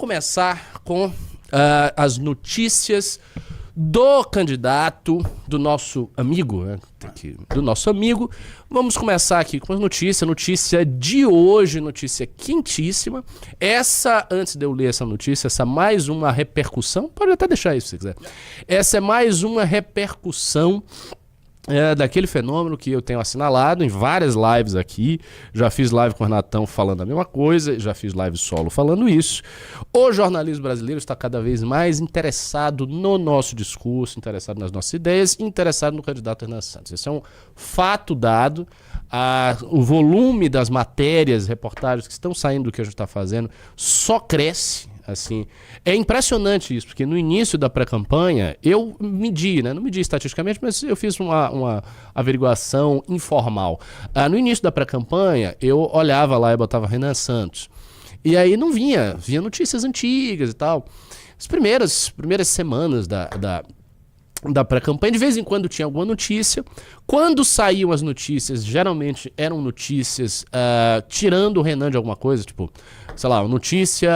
começar com as notícias do candidato, do nosso amigo, né? Do nosso amigo. Vamos começar aqui com as notícias. Notícia de hoje, notícia quentíssima. Essa, antes de eu ler essa notícia, essa mais uma repercussão. Pode até deixar isso se você quiser. Essa é mais uma repercussão daquele fenômeno que eu tenho assinalado em várias lives aqui. Já fiz live com o Renatão falando a mesma coisa, já fiz live solo falando isso. O jornalismo brasileiro está cada vez mais interessado no nosso discurso, interessado nas nossas ideias, interessado no candidato Renan Santos. Esse é um fato dado. O volume das matérias, reportagens que estão saindo do que a gente está fazendo só cresce. Assim, é impressionante isso, porque no início da pré-campanha eu medi, né? Não medi estatisticamente, mas eu fiz uma averiguação informal. No início da pré-campanha eu olhava lá e botava Renan Santos, e aí não vinha notícias antigas e tal. As primeiras semanas da pré-campanha, de vez em quando tinha alguma notícia. Quando saíam as notícias, geralmente eram notícias tirando o Renan de alguma coisa, tipo, sei lá, uma notícia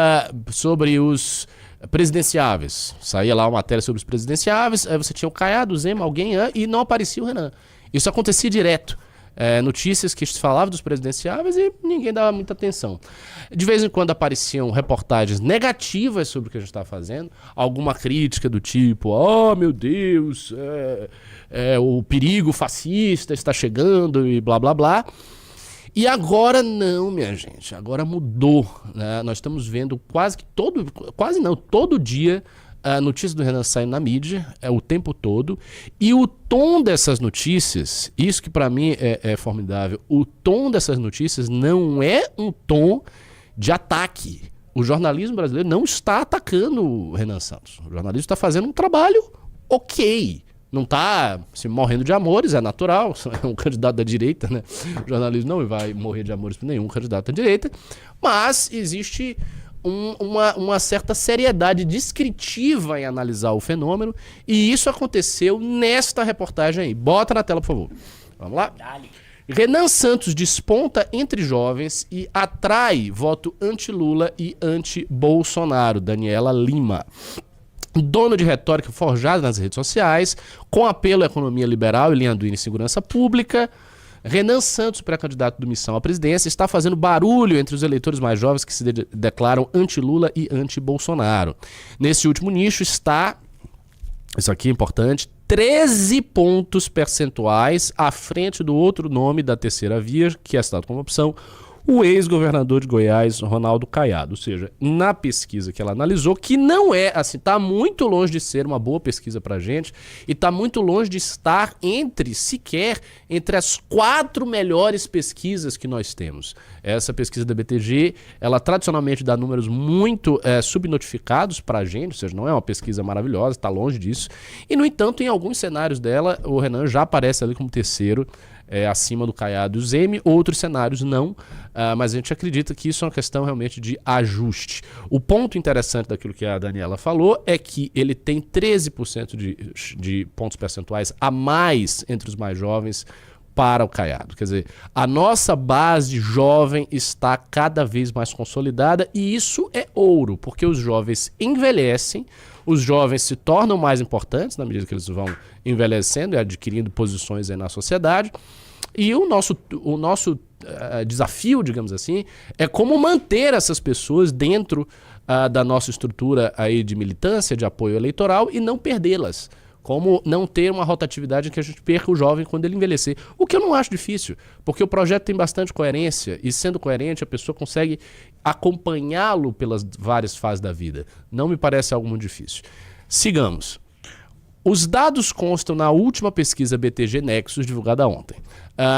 sobre os presidenciáveis. Saía lá uma matéria sobre os presidenciáveis, aí você tinha o Caiado, o Zema, alguém, e não aparecia o Renan. Isso acontecia direto. Notícias que falavam dos presidenciáveis e ninguém dava muita atenção. De vez em quando apareciam reportagens negativas sobre o que a gente estava fazendo, alguma crítica do tipo, oh meu Deus, o perigo fascista está chegando e blá blá blá. E agora não, minha gente, agora mudou, né? Nós estamos vendo todo dia a notícia do Renan saindo na mídia, o tempo todo, e o tom dessas notícias, isso que pra mim é formidável, o tom dessas notícias não é um tom de ataque. O jornalismo brasileiro não está atacando o Renan Santos. O jornalismo está fazendo um trabalho ok. Não está se morrendo de amores, é natural, é um candidato da direita, né? O jornalismo não vai morrer de amores por nenhum candidato da direita, mas existe uma certa seriedade descritiva em analisar o fenômeno, e isso aconteceu nesta reportagem aí. Bota na tela, por favor. Vamos lá? Dale. Renan Santos desponta entre jovens e atrai voto anti-Lula e anti-Bolsonaro. Daniela Lima. Dono de retórica forjada nas redes sociais, com apelo à economia liberal e linha dura em segurança pública, Renan Santos, pré-candidato do Missão à presidência, está fazendo barulho entre os eleitores mais jovens que se declaram anti-Lula e anti-Bolsonaro. Nesse último nicho está, isso aqui é importante, 13 pontos percentuais à frente do outro nome da terceira via, que é citado como opção, o ex-governador de Goiás, Ronaldo Caiado. Ou seja, na pesquisa que ela analisou, que não é assim, está muito longe de ser uma boa pesquisa pra gente, e está muito longe de estar sequer entre as 4 melhores pesquisas que nós temos. Essa pesquisa da BTG, ela tradicionalmente dá números muito subnotificados pra gente, ou seja, não é uma pesquisa maravilhosa, está longe disso. E, no entanto, em alguns cenários dela, o Renan já aparece ali como terceiro, acima do Caiado e do Zema, outros cenários não, mas a gente acredita que isso é uma questão realmente de ajuste. O ponto interessante daquilo que a Daniela falou é que ele tem 13% de pontos percentuais a mais entre os mais jovens para o Caiado. Quer dizer, a nossa base jovem está cada vez mais consolidada, e isso é ouro, porque os jovens envelhecem, os jovens se tornam mais importantes na medida que eles vão envelhecendo e adquirindo posições aí na sociedade. E o nosso desafio, digamos assim, é como manter essas pessoas dentro da nossa estrutura aí de militância, de apoio eleitoral, e não perdê-las. Como não ter uma rotatividade em que a gente perca o jovem quando ele envelhecer. O que eu não acho difícil, porque o projeto tem bastante coerência, e sendo coerente a pessoa consegue acompanhá-lo pelas várias fases da vida. Não me parece algo muito difícil. Sigamos. Os dados constam na última pesquisa BTG Nexus, divulgada ontem.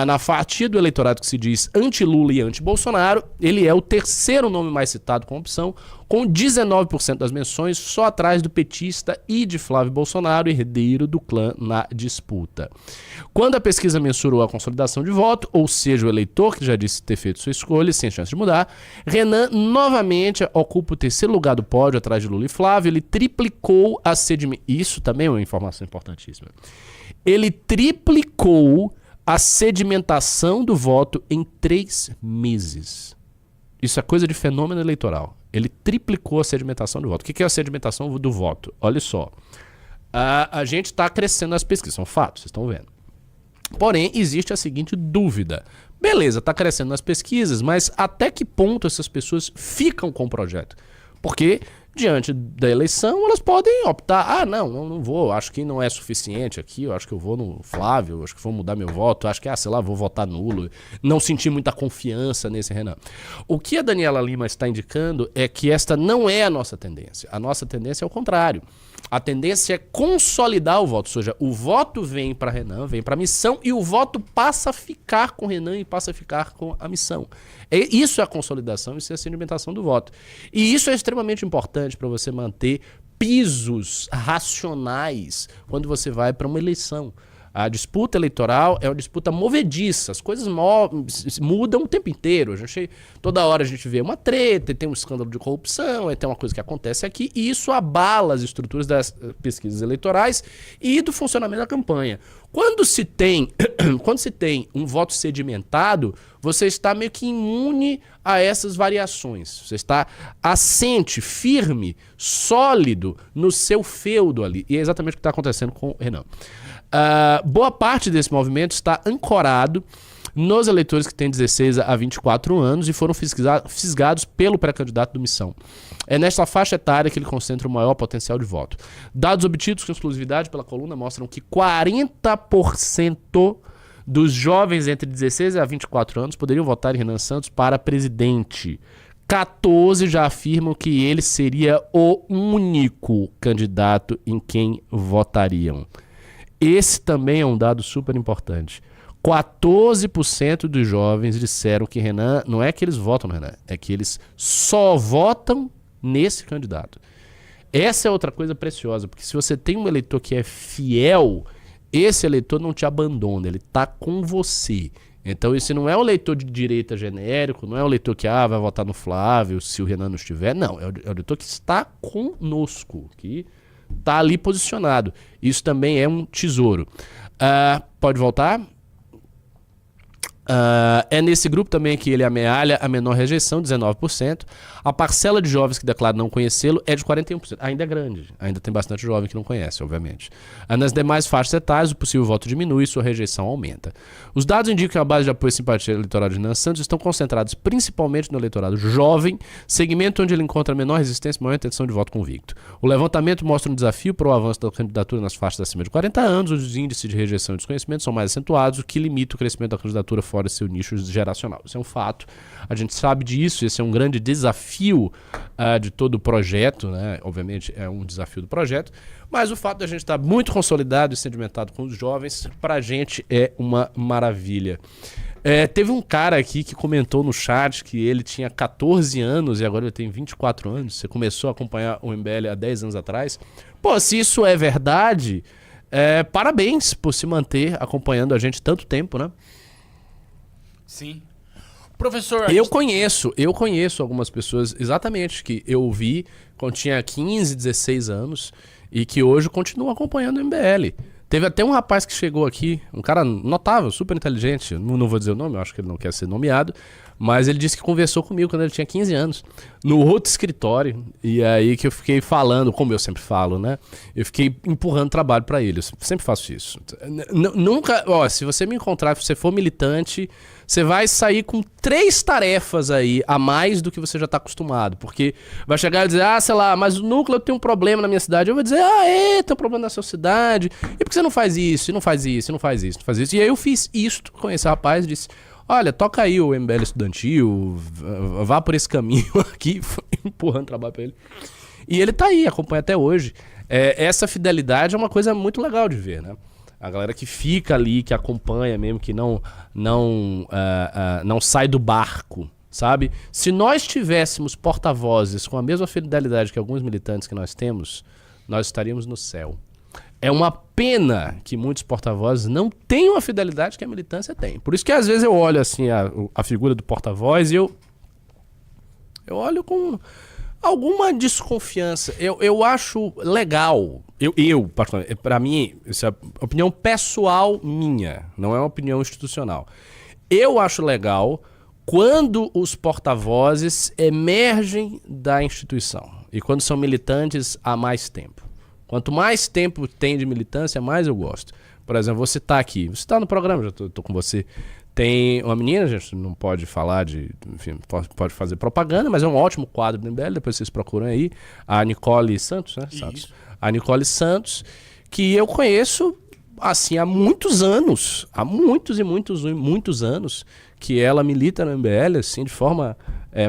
Na fatia do eleitorado que se diz anti-Lula e anti-Bolsonaro, ele é o terceiro nome mais citado com opção, com 19% das menções, só atrás do petista e de Flávio Bolsonaro, herdeiro do clã na disputa. Quando a pesquisa mensurou a consolidação de voto, ou seja, o eleitor que já disse ter feito sua escolha sem chance de mudar, Renan novamente ocupa o terceiro lugar do pódio atrás de Lula e Flávio. Ele triplicou a sedimentação. Isso também é uma informação importantíssima. Ele triplicou a sedimentação do voto em 3 meses. Isso é coisa de fenômeno eleitoral. Ele triplicou a sedimentação do voto. O que é a sedimentação do voto? Olha só. A gente está crescendo nas pesquisas, são fatos, vocês estão vendo. Porém, existe a seguinte dúvida. Beleza, está crescendo nas pesquisas, mas até que ponto essas pessoas ficam com o projeto? Porque, diante da eleição, elas podem optar. Não vou, acho que não é suficiente aqui, eu acho que eu vou no Flávio, acho que vou mudar meu voto, acho que, sei lá, vou votar nulo. Não senti muita confiança nesse Renan. O que a Daniela Lima está indicando é que esta não é a nossa tendência. A nossa tendência é o contrário. A tendência é consolidar o voto, ou seja, o voto vem para Renan, vem para a missão e o voto passa a ficar com Renan e passa a ficar com a missão. Isso é a consolidação, isso é a sedimentação do voto. E isso é extremamente importante para você manter pisos racionais quando você vai para uma eleição. A disputa eleitoral é uma disputa movediça, as coisas mudam o tempo inteiro. Toda hora a gente vê uma treta, tem um escândalo de corrupção, tem uma coisa que acontece aqui, e isso abala as estruturas das pesquisas eleitorais e do funcionamento da campanha. Quando se tem um voto sedimentado, você está meio que imune a essas variações. Você está assente, firme, sólido no seu feudo ali. E é exatamente o que está acontecendo com o Renan. Boa parte desse movimento está ancorado nos eleitores que têm 16 a 24 anos e foram fisgados pelo pré-candidato do Missão. É nesta faixa etária que ele concentra o maior potencial de voto. Dados obtidos com exclusividade pela coluna mostram que 40% dos jovens entre 16 a 24 anos poderiam votar em Renan Santos para presidente. 14 já afirmam que ele seria o único candidato em quem votariam. Esse também é um dado super importante. 14% dos jovens disseram que Renan, não é que eles votam no Renan, é que eles só votam nesse candidato. Essa é outra coisa preciosa, porque se você tem um eleitor que é fiel, esse eleitor não te abandona, ele está com você. Então esse não é um eleitor de direita genérico, não é um eleitor que vai votar no Flávio se o Renan não estiver, não, é o eleitor que está conosco, que está ali posicionado. Isso também é um tesouro. Pode voltar? É nesse grupo também que ele amealha a menor rejeição, 19%. A parcela de jovens que declaram não conhecê-lo é de 41%. Ainda é grande, ainda tem bastante jovem que não conhece, obviamente. Nas demais faixas etárias, o possível voto diminui e sua rejeição aumenta. Os dados indicam que a base de apoio e simpatia eleitoral de Renan Santos estão concentrados principalmente no eleitorado jovem, segmento onde ele encontra menor resistência e maior intenção de voto convicto. O levantamento mostra um desafio para o avanço da candidatura nas faixas acima de 40 anos, onde os índices de rejeição e desconhecimento são mais acentuados, o que limita o crescimento da candidatura fora seu nicho geracional. Isso é um fato, a gente sabe disso, esse é um grande desafio de todo o projeto, né? Obviamente é um desafio do projeto, mas o fato de a gente estar muito consolidado e sedimentado com os jovens, pra gente é uma maravilha. Teve um cara aqui que comentou no chat que ele tinha 14 anos e agora ele tem 24 anos, você começou a acompanhar o MBL há 10 anos atrás. Pô, se isso é verdade, parabéns por se manter acompanhando a gente tanto tempo, né? Sim. Professor... Eu conheço algumas pessoas, exatamente, que eu vi quando tinha 15, 16 anos e que hoje continuam acompanhando o MBL. Teve até um rapaz que chegou aqui, um cara notável, super inteligente, não vou dizer o nome, eu acho que ele não quer ser nomeado, mas ele disse que conversou comigo quando ele tinha 15 anos, no outro escritório, e aí que eu fiquei falando, como eu sempre falo, né? Eu fiquei empurrando trabalho pra ele, eu sempre faço isso. Nunca, se você me encontrar, se você for militante, você vai sair com 3 tarefas aí a mais do que você já tá acostumado, porque vai chegar e dizer, sei lá, mas o núcleo tem um problema na minha cidade, eu vou dizer, tem um problema na sua cidade, e por que você não faz isso, e não faz isso, e não faz isso, não faz isso, e aí eu fiz isto com esse rapaz e disse, olha, toca aí o MBL estudantil, vá por esse caminho aqui, empurrando trabalho pra ele. E ele tá aí, acompanha até hoje. Essa fidelidade é uma coisa muito legal de ver, né? A galera que fica ali, que acompanha mesmo, que não sai do barco, sabe? Se nós tivéssemos porta-vozes com a mesma fidelidade que alguns militantes que nós temos, nós estaríamos no céu. É uma pena que muitos porta-vozes não tenham a fidelidade que a militância tem. Por isso que às vezes eu olho assim a figura do porta-voz e eu olho com alguma desconfiança. Eu acho legal, particularmente, para mim, isso é opinião pessoal minha, não é uma opinião institucional. Eu acho legal quando os porta-vozes emergem da instituição e quando são militantes há mais tempo. Quanto mais tempo tem de militância, mais eu gosto. Por exemplo, você está aqui, você está no programa, já tô com você. Tem uma menina, a gente não pode falar de... Enfim, pode fazer propaganda, mas é um ótimo quadro do MBL, depois vocês procuram aí. A Nicole Santos, né? Santos. A Nicole Santos, que eu conheço, assim, há muitos anos. Há muitos e muitos anos que ela milita no MBL, assim, de forma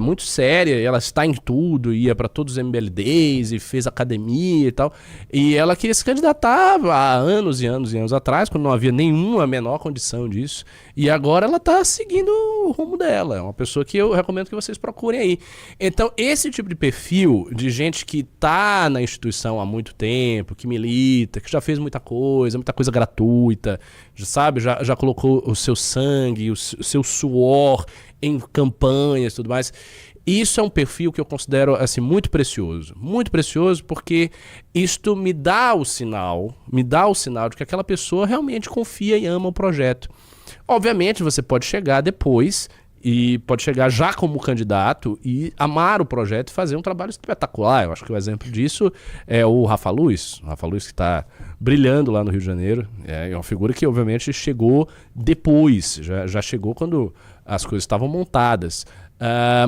muito séria. Ela está em tudo, ia para todos os MBL Days e fez academia e tal. E ela queria se candidatar há anos e anos e anos atrás, quando não havia nenhuma menor condição disso. E agora ela está seguindo o rumo dela. É uma pessoa que eu recomendo que vocês procurem aí. Então, esse tipo de perfil de gente que está na instituição há muito tempo, que milita, que já fez muita coisa gratuita, sabe? Já colocou o seu sangue, o seu suor em campanhas e tudo mais. Isso é um perfil que eu considero assim, muito precioso porque isto me dá o sinal de que aquela pessoa realmente confia e ama o projeto. Obviamente você pode chegar depois e pode chegar já como candidato e amar o projeto e fazer um trabalho espetacular. Eu acho que o exemplo disso é o Rafa Luz. O Rafa Luz que está brilhando lá no Rio de Janeiro. É uma figura que obviamente chegou depois, já chegou quando as coisas estavam montadas.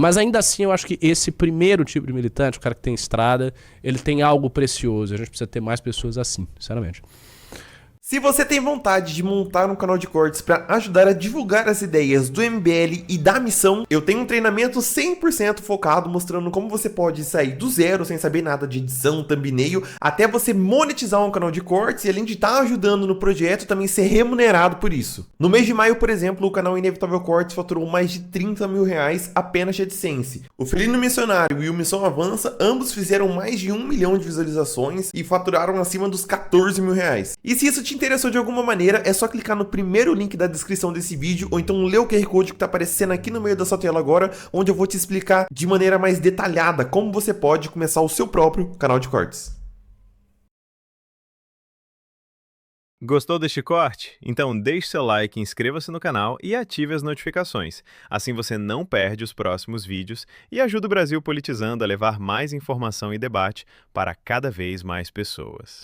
Mas ainda assim eu acho que esse primeiro tipo de militante, o cara que tem estrada, ele tem algo precioso. A gente precisa ter mais pessoas assim, sinceramente. Se você tem vontade de montar um canal de cortes para ajudar a divulgar as ideias do MBL e da missão, eu tenho um treinamento 100% focado mostrando como você pode sair do zero sem saber nada de edição, thumbnail, até você monetizar um canal de cortes e além de estar ajudando no projeto, também ser remunerado por isso. No mês de maio, por exemplo, o canal Inevitável Cortes faturou mais de 30 mil reais apenas de AdSense. O Felino Missionário e o Missão Avança, ambos fizeram mais de 1 milhão de visualizações e faturaram acima dos 14 mil reais. E se isso te interessou de alguma maneira, é só clicar no primeiro link da descrição desse vídeo ou então ler o QR Code que está aparecendo aqui no meio da sua tela agora, onde eu vou te explicar de maneira mais detalhada como você pode começar o seu próprio canal de cortes. Gostou deste corte? Então deixe seu like, inscreva-se no canal e ative as notificações. Assim você não perde os próximos vídeos e ajuda o Brasil Politizando a levar mais informação e debate para cada vez mais pessoas.